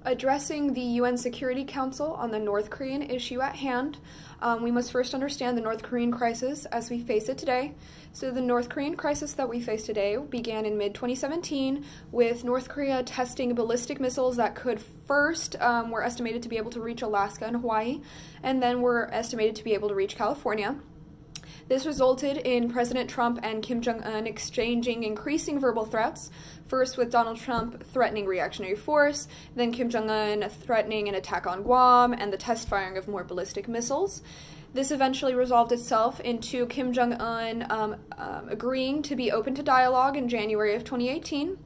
Addressing the UN Security Council on the North Korean issue at hand, we must first understand the North Korean crisis as we face it today. So the North Korean crisis that we face today began in mid-2017 with North Korea testing ballistic missiles that could first were estimated to be able to reach Alaska and Hawaii, and then were estimated to be able to reach California. This resulted in President Trump and Kim Jong-un exchanging increasing verbal threats, first with Donald Trump threatening reactionary force, then Kim Jong-un threatening an attack on Guam and the test firing of more ballistic missiles. This eventually resolved itself into Kim Jong-un agreeing to be open to dialogue in January of 2018.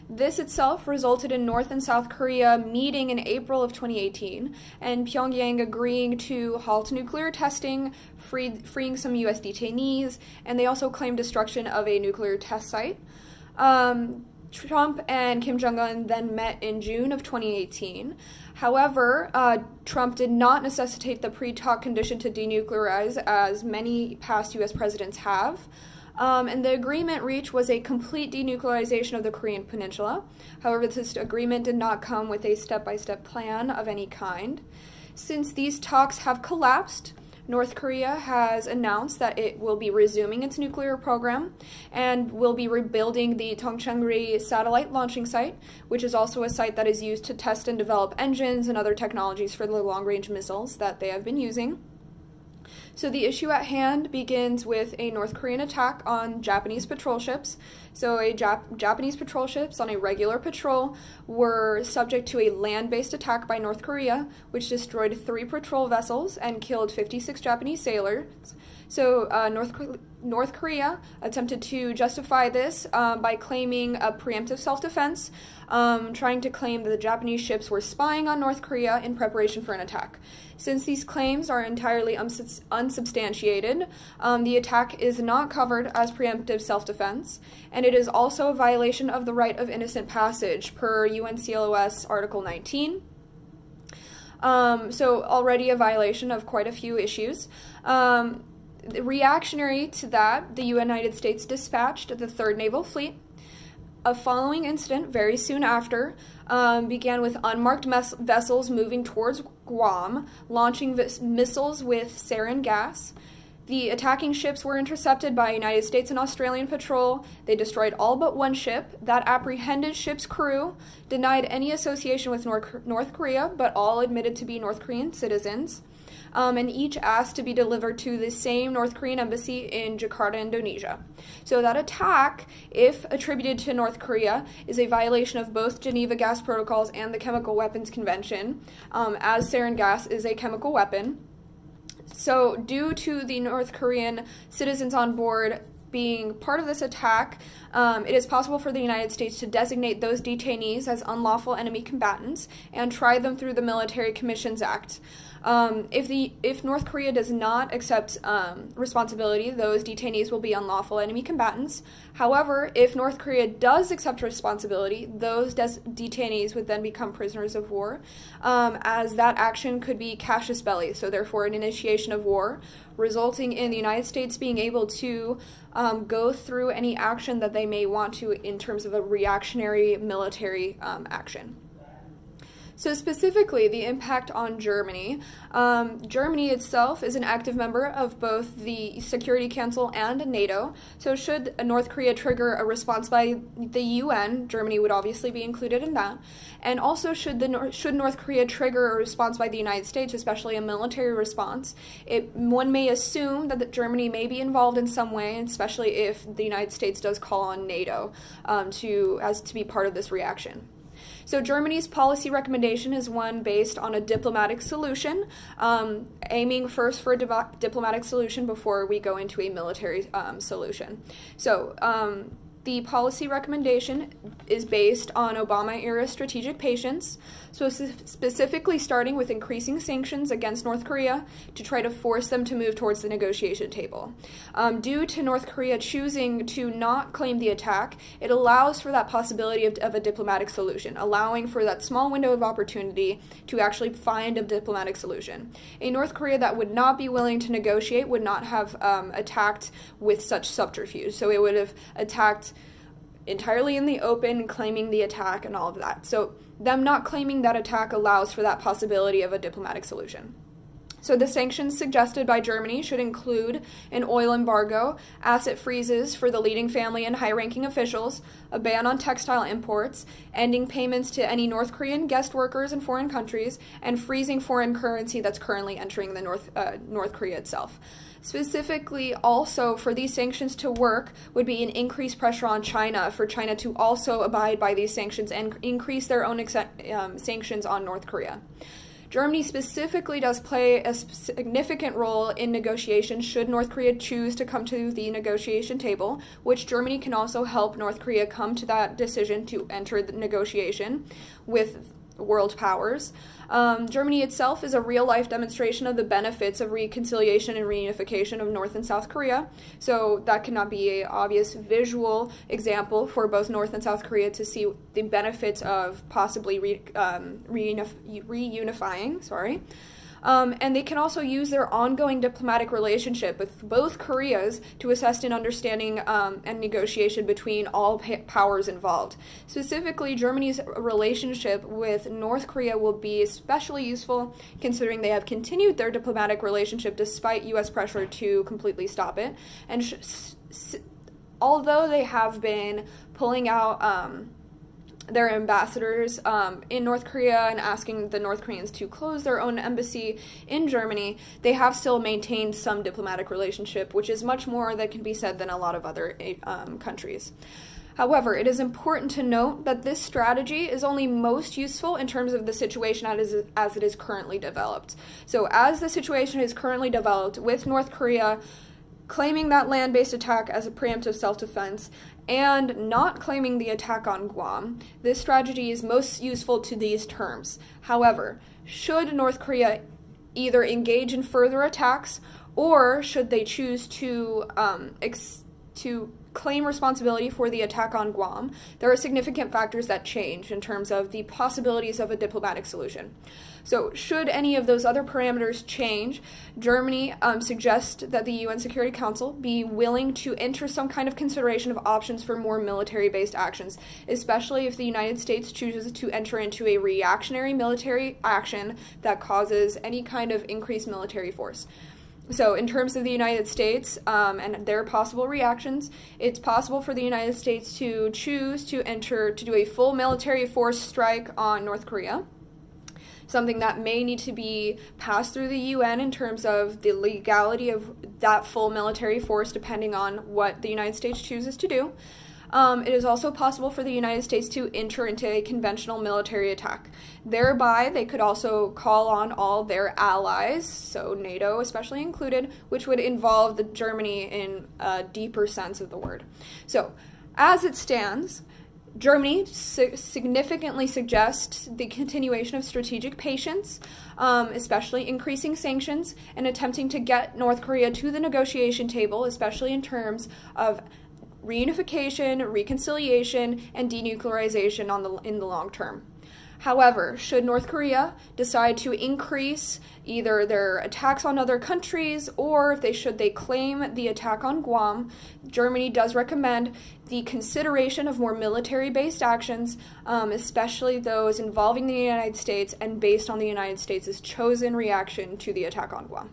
This itself resulted in North and South Korea meeting in April of 2018, and Pyongyang agreeing to halt nuclear testing, freeing some U.S. detainees, and they also claimed destruction of a nuclear test site. Trump and Kim Jong-un then met in June of 2018. However, Trump did not necessitate the pre-talk condition to denuclearize, as many past U.S. presidents have. And the agreement reached was a complete denuclearization of the Korean Peninsula. However, this agreement did not come with a step-by-step plan of any kind. Since these talks have collapsed, North Korea has announced that it will be resuming its nuclear program and will be rebuilding the Tongchang-ri satellite launching site, which is also a site that is used to test and develop engines and other technologies for the long-range missiles that they have been using. So the issue at hand begins with a North Korean attack on Japanese patrol ships. So Japanese patrol ships on a regular patrol were subject to a land-based attack by North Korea, which destroyed 3 patrol vessels and killed 56 Japanese sailors. So North Korea attempted to justify this by claiming a preemptive self-defense, trying to claim that the Japanese ships were spying on North Korea in preparation for an attack. Since these claims are entirely unsubstantiated, the attack is not covered as preemptive self-defense, and it is also a violation of the right of innocent passage per UNCLOS Article 19. So already a violation of quite a few issues. Reactionary to that, the United States dispatched the 3rd Naval Fleet. A following incident, very soon after, began with unmarked vessels moving towards Guam, launching missiles with sarin gas. The attacking ships were intercepted by United States and Australian patrol. They destroyed all but 1 ship. That apprehended ship's crew denied any association with North Korea, but all admitted to be North Korean citizens. And each asked to be delivered to the same North Korean embassy in Jakarta, Indonesia. So that attack, if attributed to North Korea, is a violation of both Geneva Gas Protocols and the Chemical Weapons Convention, as sarin gas is a chemical weapon. So due to the North Korean citizens on board being part of this attack, it is possible for the United States to designate those detainees as unlawful enemy combatants and try them through the Military Commissions Act. If North Korea does not accept responsibility, those detainees will be unlawful enemy combatants. However, if North Korea does accept responsibility, those detainees would then become prisoners of war, as that action could be casus belli, so therefore an initiation of war, resulting in the United States being able to go through any action that they may want to in terms of a reactionary military action. So specifically, the impact on Germany. Germany itself is an active member of both the Security Council and NATO, so should North Korea trigger a response by the UN, Germany would obviously be included in that, and also should North Korea trigger a response by the United States, especially a military response, one may assume that Germany may be involved in some way, especially if the United States does call on NATO to be part of this reaction. So Germany's policy recommendation is one based on a diplomatic solution, aiming first for a diplomatic solution before we go into a military solution. So the policy recommendation is based on Obama-era strategic patience, so specifically starting with increasing sanctions against North Korea to try to force them to move towards the negotiation table. Due to North Korea choosing to not claim the attack, it allows for that possibility of a diplomatic solution, allowing for that small window of opportunity to actually find a diplomatic solution. A North Korea that would not be willing to negotiate would not have attacked with such subterfuge, so it would have attacked entirely in the open, claiming the attack and all of that. So them not claiming that attack allows for that possibility of a diplomatic solution. So the sanctions suggested by Germany should include an oil embargo, asset freezes for the leading family and high-ranking officials, a ban on textile imports, ending payments to any North Korean guest workers in foreign countries, and freezing foreign currency that's currently entering the North Korea itself. Specifically, also, for these sanctions to work would be an increased pressure on China for China to also abide by these sanctions and increase their own sanctions on North Korea. Germany specifically does play a significant role in negotiations should North Korea choose to come to the negotiation table, which Germany can also help North Korea come to that decision to enter the negotiation with world powers. Germany itself is a real-life demonstration of the benefits of reconciliation and reunification of North and South Korea, so that cannot be an obvious visual example for both North and South Korea to see the benefits of possibly reunifying. And they can also use their ongoing diplomatic relationship with both Koreas to assist in understanding and negotiation between all powers involved. Specifically, Germany's relationship with North Korea will be especially useful considering they have continued their diplomatic relationship despite U.S. pressure to completely stop it. And although they have been pulling out their ambassadors in North Korea and asking the North Koreans to close their own embassy in Germany, they have still maintained some diplomatic relationship, which is much more that can be said than a lot of other countries. However, it is important to note that this strategy is only most useful in terms of the situation as it is currently developed. So as the situation is currently developed with North Korea claiming that land-based attack as a preemptive self-defense and not claiming the attack on Guam, this strategy is most useful to these terms. However, should North Korea either engage in further attacks or should they choose to claim responsibility for the attack on Guam, there are significant factors that change in terms of the possibilities of a diplomatic solution. So should any of those other parameters change, Germany suggests that the UN Security Council be willing to enter some kind of consideration of options for more military-based actions, especially if the United States chooses to enter into a reactionary military action that causes any kind of increased military force. So in terms of the United States and their possible reactions, it's possible for the United States to choose to do a full military force strike on North Korea, something that may need to be passed through the UN in terms of the legality of that full military force depending on what the United States chooses to do. It is also possible for the United States to enter into a conventional military attack. Thereby, they could also call on all their allies, so NATO especially included, which would involve Germany in a deeper sense of the word. So, as it stands, Germany significantly suggests the continuation of strategic patience, especially increasing sanctions and attempting to get North Korea to the negotiation table, especially in terms of reunification, reconciliation, and denuclearization in the long term. However, should North Korea decide to increase either their attacks on other countries or if they claim the attack on Guam, Germany does recommend the consideration of more military-based actions, especially those involving the United States and based on the United States' chosen reaction to the attack on Guam.